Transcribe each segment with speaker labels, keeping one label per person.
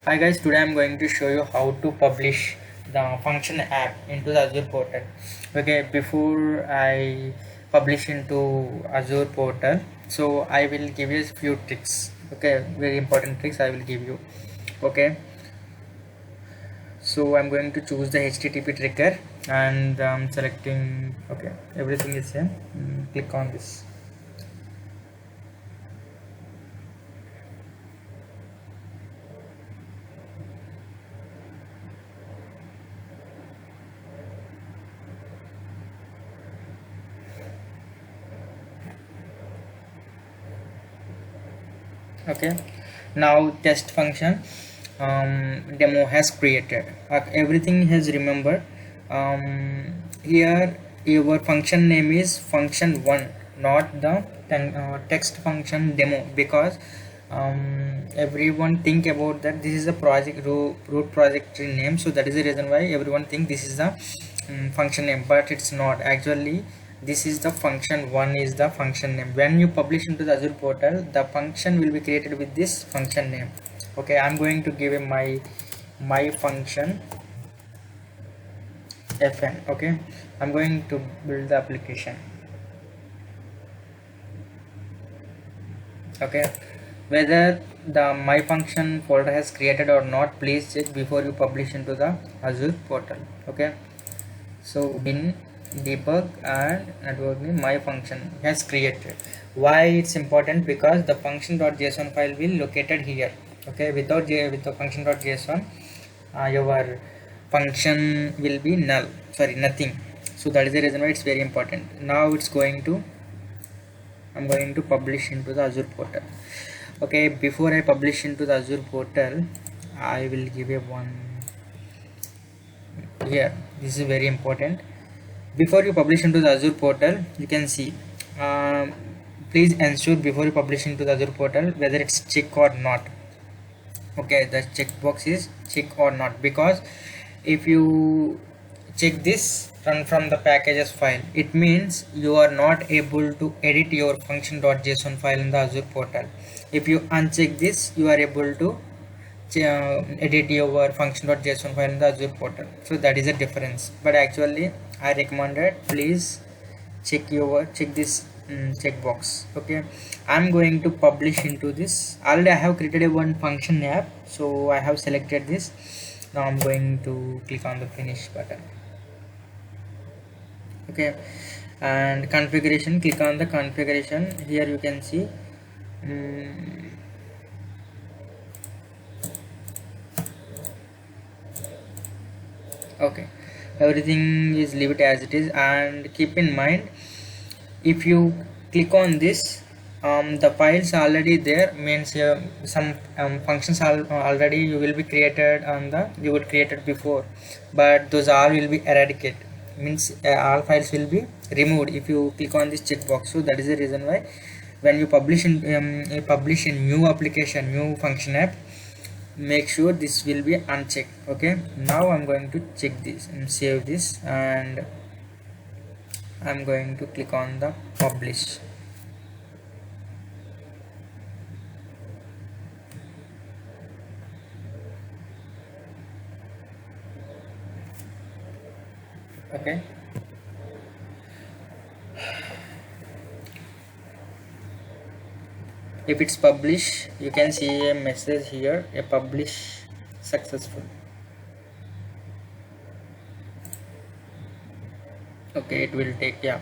Speaker 1: Hi guys, today I'm going to show you how to publish the function app into the Azure portal. Okay, before I publish into Azure portal, so I will give you a few tricks. Okay, very important tricks I will give you. Okay, so I'm going to choose the HTTP trigger and selecting. Okay, everything is here. Click on this. Okay, now test function demo has created. Everything has remembered. Here your function name is function1, not the text function demo, because everyone think about that this is a project root project name, so that is the reason why everyone think this is the function name, but it's not actually. This is the function one is the function name. When you publish into the Azure portal, the function will be created with this function name. Okay, I'm going to give him my function fn. Okay, I'm going to build the application. Okay, whether the my function folder has created or not, please check before you publish into the Azure portal. Okay, so in debug and networking, my function has created. Why it's important? Because the function.json file will located here. Okay, with the function.json, your function will be null, sorry, nothing. So that is the reason why it's very important. Now it's going to, I'm going to publish into the Azure portal. Okay, before I publish into the Azure portal, I will give a one here. This is very important. Before you publish into the Azure portal, you can see, please ensure before you publish into the Azure portal whether it's check or not. Okay, the checkbox is check or not, because if you check this run from the packages file, it means you are not able to edit your function.json file in the Azure portal. If you uncheck this, you are able to edit your function.json file in the Azure portal. So that is a difference, but actually I recommended please check this checkbox. Okay, I'm going to publish into this. Already I have created a one function app, so I have selected this. Now I'm going to click on the finish button. Okay, and configuration, click on the configuration. Here you can see okay, everything is leave it as it is, and keep in mind, if you click on this, the files already there, means some functions already you will be created on the you would created before, but those all will be eradicated, means all files will be removed if you click on this checkbox. So that is the reason why when you publish a new application, new function app, make sure this will be unchecked. Okay, now I'm going to check this and save this, and I'm going to click on the publish. Okay, if it's published, you can see a message here, a publish successful. Okay, it will take, yeah,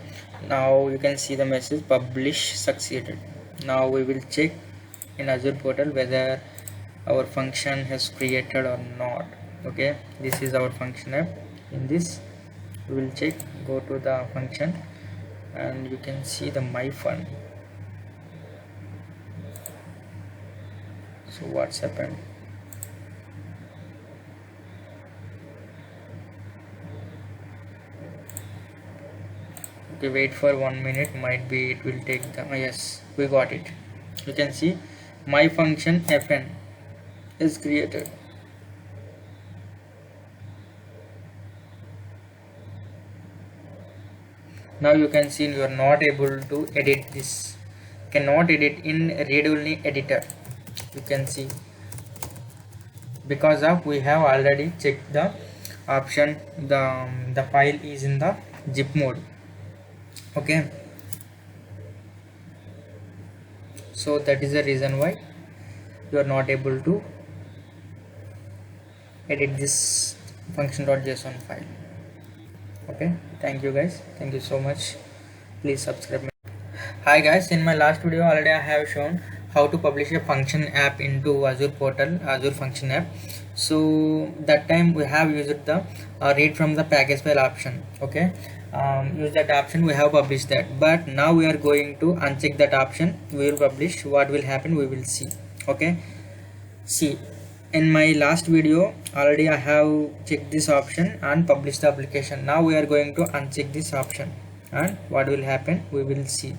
Speaker 1: now you can see the message publish succeeded. Now we will check in Azure portal whether our function has created or not. Okay, this is our function app. In this we will check, go to the function, and you can see the my fun. So what's happened? Okay, wait for 1 minute, might be it will take the yes, we got it. You can see my function fn is created. Now you can see you are not able to edit this, cannot edit in read only editor. You can see because of we have already checked the option, the file is in the zip mode. Okay, so that is the reason why you are not able to edit this function.json file. Okay, thank you guys, thank you so much, please subscribe. Hi guys, in my last video already I have shown how to publish a function app into Azure portal, Azure function app. So that time we have used the read from the package file option. Okay, use that option, we have published that, but now we are going to uncheck that option. We will publish, what will happen we will see. Okay, see, in my last video already I have checked this option and published the application. Now we are going to uncheck this option, and what will happen we will see.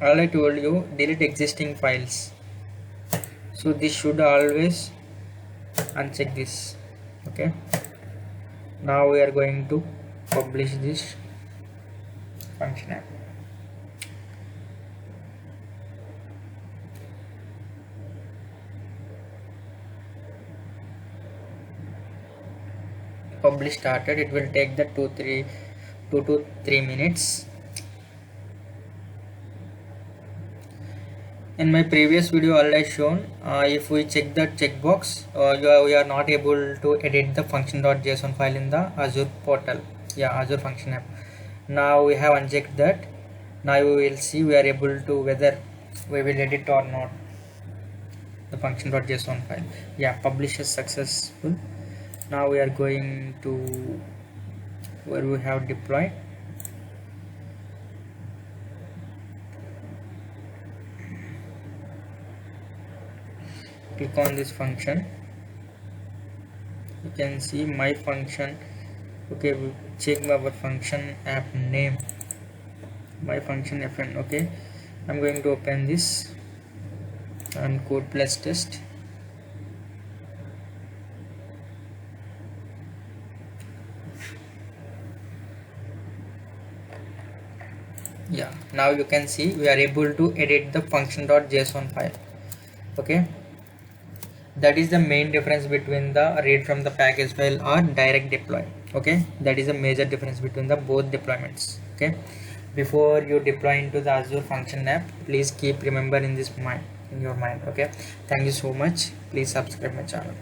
Speaker 1: All I told you, delete existing files, so this should always uncheck this. Okay, now we are going to publish this function app. Publish started, it will take the 2 to 3 minutes. In my previous video already shown, if we check the checkbox, we are not able to edit the function.json file in the Azure portal, Azure function app. Now we have unchecked that. Now we will see we are able to whether we will edit or not the function.json file. Publish is successful. Now we are going to where we have deployed. Click on this function, you can see my function. Okay, we check our function app name, my function fn. Okay, I'm going to open this and code plus test. Now you can see we are able to edit the function.json file. Okay, that is the main difference between the read from the package file or direct deploy. Okay, that is a major difference between the both deployments. Okay, before you deploy into the Azure function app, please keep remember in your mind. Okay, thank you so much, please subscribe my channel.